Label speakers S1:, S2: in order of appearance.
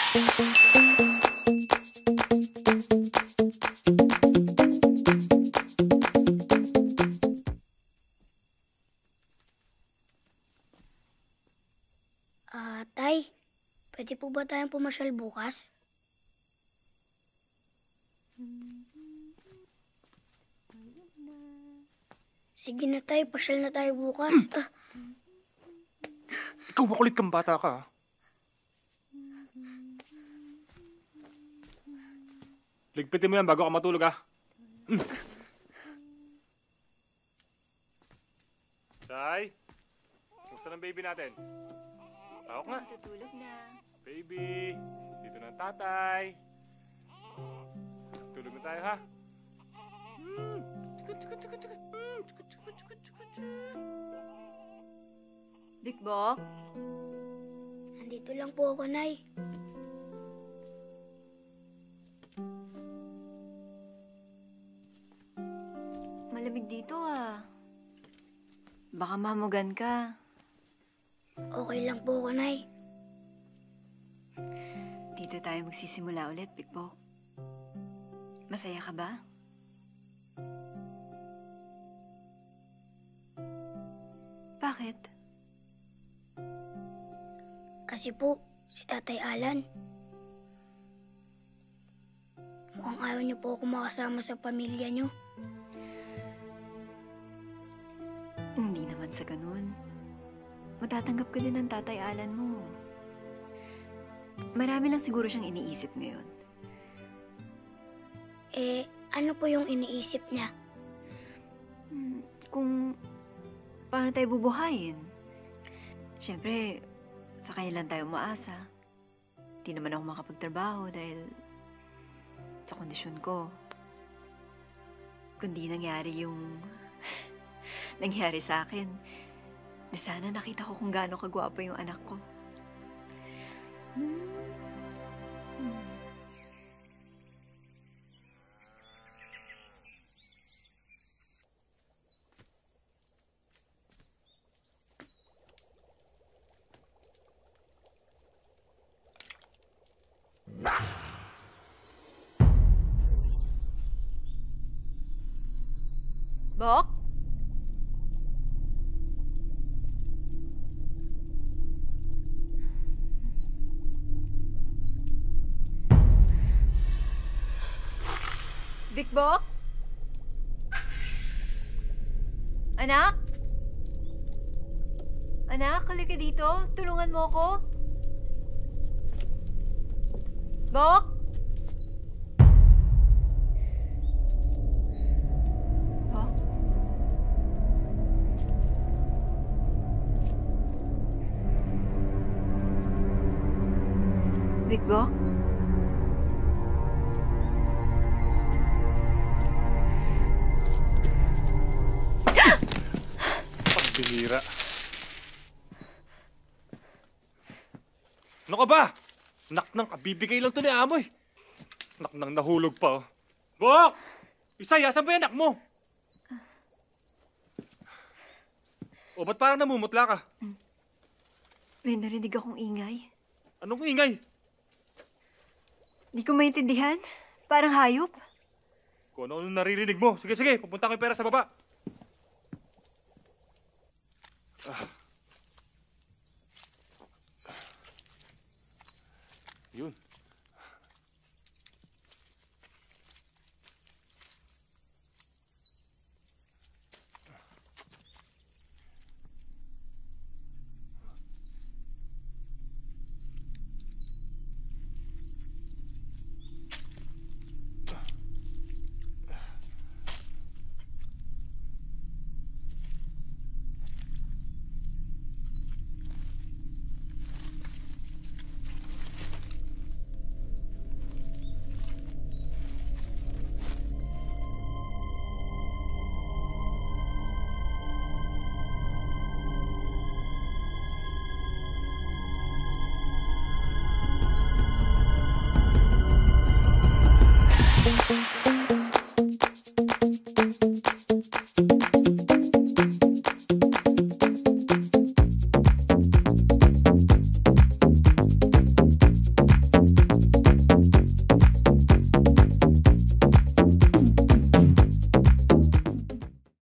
S1: Tay, pwede po ba tayong pumasyal bukas? Sige na tay, pasyal na tayo bukas.
S2: Ikaw makulit kang bata ka, ha? Ligpitin mo yan bago ka matulog, ha? Tay, kumusta ng baby natin? Tawag nga.
S3: Tutulog na.
S2: Baby, dito na ang tatay. Tulog na tayo, ha?
S3: Big Bok?
S1: Nandito lang po ako, Nay.
S3: Malamig dito ah. Baka mamugan ka.
S1: Okay lang po ako, Nay.
S3: Dito tayo magsisimula ulit, Big Bok. Masaya ka ba? Bakit?
S1: Kasi po, si Tatay Alan, mukhang ayaw niyo po ako makasama sa pamilya niyo.
S3: Hindi naman sa ganun. Matatanggap ka din ng Tatay Alan mo. Marami lang siguro siyang iniisip ngayon.
S1: Ano po yung iniisip niya?
S3: Kung paano tayo bubuhayin. Siyempre, sa kanya lang tayo umaasa. Di naman ako makapagtrabaho dahil sa kondisyon ko. Kundi nangyari yung nangyari sa akin, di sana nakita ko kung gaano kagwapo yung anak ko. Bok? Big Bok? Anak? Anak, halika dito. Tulungan mo ako. Bok? Bok? Big Bok?
S2: Pagbihira. Ano ka ba? Naknang kabibigay lang to ni Amoy. Naknang nahulog pa, oh. Bok! Isay, asan ba yung anak mo? O, ba't parang namumutla ka?
S3: May narinig akong ingay.
S2: Anong ingay?
S3: Di ko maintindihan. Parang hayop.
S2: Kung ano naririnig mo. Sige, sige, pupunta ko yung pera sa baba. Yun.